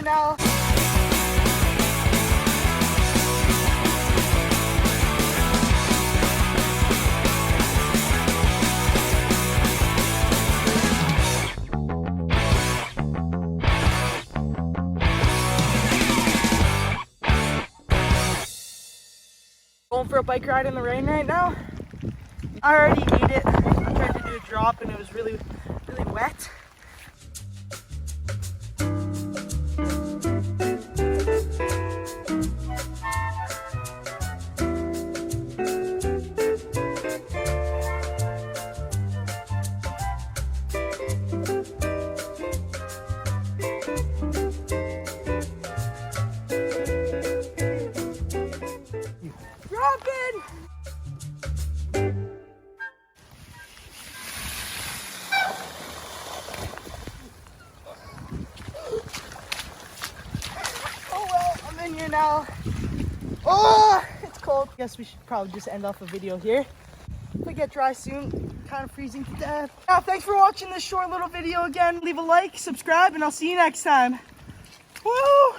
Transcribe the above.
now. Going for a bike ride in the rain right now. I already ate it. I tried to do a drop and it was really wet. Robin! Oh well, I'm in here now. Oh, it's cold. Guess we should probably just end off the video here. If I get dry soon, kind of freezing to death. Yeah, thanks for watching this short little video again. Leave a like, subscribe, and I'll see you next time. Woo!